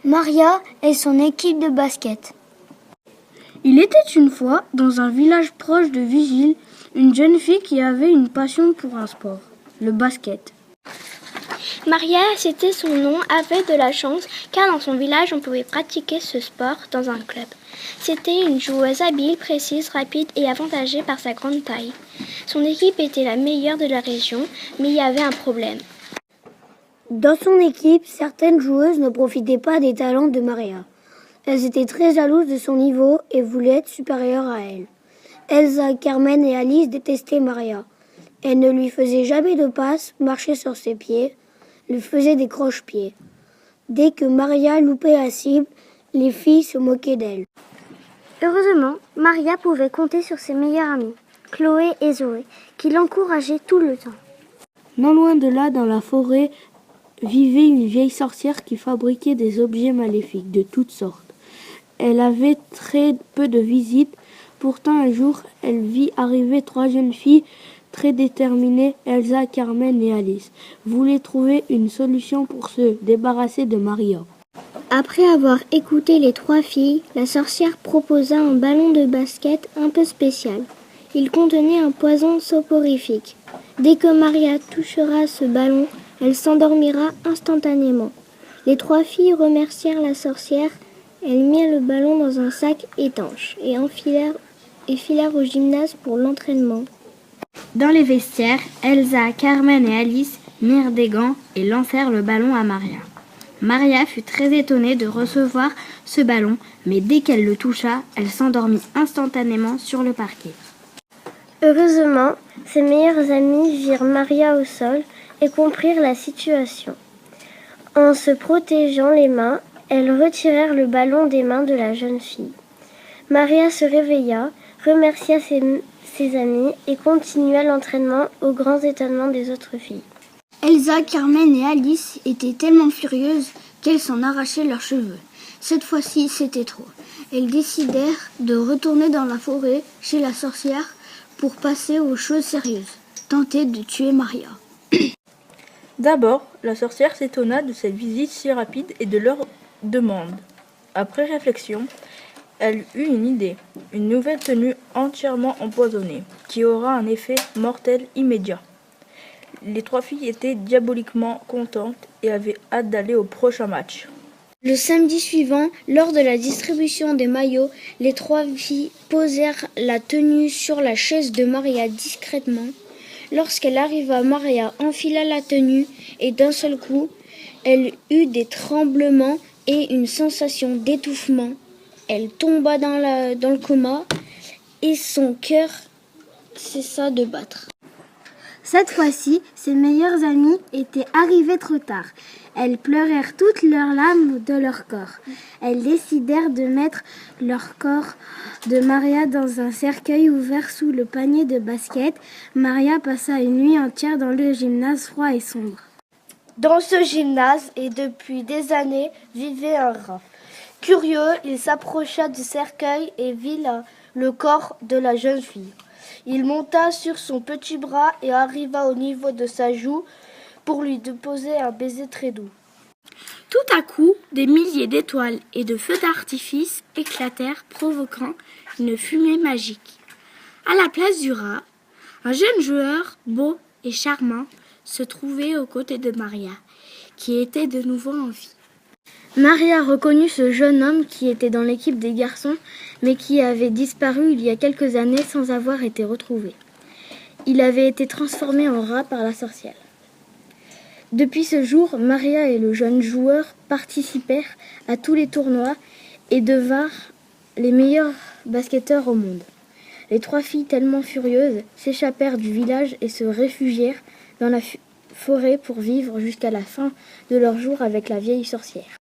Maria et son équipe de basket. Il était une fois, dans un village proche de Vigile, une jeune fille qui avait une passion pour un sport, le basket. Maria, c'était son nom, avait de la chance car dans son village on pouvait pratiquer ce sport dans un club. C'était une joueuse habile, précise, rapide et avantagée par sa grande taille. Son équipe était la meilleure de la région, mais il y avait un problème. Dans son équipe, certaines joueuses ne profitaient pas des talents de Maria. Elles étaient très jalouses de son niveau et voulaient être supérieures à elle. Elsa, Carmen et Alice détestaient Maria. Elles ne lui faisaient jamais de passes, marchaient sur ses pieds, lui faisaient des croche-pieds. Dès que Maria loupait la cible, les filles se moquaient d'elle. Heureusement, Maria pouvait compter sur ses meilleures amies, Chloé et Zoé, qui l'encourageaient tout le temps. Non loin de là, dans la forêt, vivait une vieille sorcière qui fabriquait des objets maléfiques de toutes sortes. Elle avait très peu de visites, pourtant un jour, elle vit arriver 3 jeunes filles très déterminées, Elsa, Carmen et Alice, voulaient trouver une solution pour se débarrasser de Maria. Après avoir écouté les 3 filles, la sorcière proposa un ballon de basket un peu spécial. Il contenait un poison soporifique. Dès que Maria touchera ce ballon, elle s'endormira instantanément. Les 3 filles remercièrent la sorcière. Elles mirent le ballon dans un sac étanche et filèrent au gymnase pour l'entraînement. Dans les vestiaires, Elsa, Carmen et Alice mirent des gants et lancèrent le ballon à Maria. Maria fut très étonnée de recevoir ce ballon, mais dès qu'elle le toucha, elle s'endormit instantanément sur le parquet. Heureusement, ses meilleures amies virent Maria au sol et comprirent la situation. En se protégeant les mains, elles retirèrent le ballon des mains de la jeune fille. Maria se réveilla, remercia ses amis et continua l'entraînement au grand étonnement des autres filles. Elsa, Carmen et Alice étaient tellement furieuses qu'elles s'en arrachaient leurs cheveux. Cette fois-ci, c'était trop. Elles décidèrent de retourner dans la forêt chez la sorcière pour passer aux choses sérieuses, tenter de tuer Maria. D'abord, la sorcière s'étonna de cette visite si rapide et de leur demande. Après réflexion, elle eut une idée, une nouvelle tenue entièrement empoisonnée, qui aura un effet mortel immédiat. Les 3 filles étaient diaboliquement contentes et avaient hâte d'aller au prochain match. Le samedi suivant, lors de la distribution des maillots, les 3 filles posèrent la tenue sur la chaise de Maria discrètement. Lorsqu'elle arriva, Maria enfila la tenue et d'un seul coup, elle eut des tremblements et une sensation d'étouffement. Elle tomba dans le coma et son cœur cessa de battre. Cette fois-ci, ses meilleures amies étaient arrivées trop tard. Elles pleurèrent toutes leurs larmes de leur corps. Elles décidèrent de mettre leur corps de Maria dans un cercueil ouvert sous le panier de basket. Maria passa une nuit entière dans le gymnase froid et sombre. Dans ce gymnase, et depuis des années, vivait un rat. Curieux, il s'approcha du cercueil et vit le corps de la jeune fille. Il monta sur son petit bras et arriva au niveau de sa joue pour lui déposer un baiser très doux. Tout à coup, des milliers d'étoiles et de feux d'artifice éclatèrent, provoquant une fumée magique. À la place du rat, un jeune joueur, beau et charmant, se trouvait aux côtés de Maria, qui était de nouveau en vie. Maria reconnut ce jeune homme qui était dans l'équipe des garçons, mais qui avait disparu il y a quelques années sans avoir été retrouvé. Il avait été transformé en rat par la sorcière. Depuis ce jour, Maria et le jeune joueur participèrent à tous les tournois et devinrent les meilleurs basketteurs au monde. Les 3 filles, tellement furieuses, s'échappèrent du village et se réfugièrent dans la forêt pour vivre jusqu'à la fin de leur jour avec la vieille sorcière.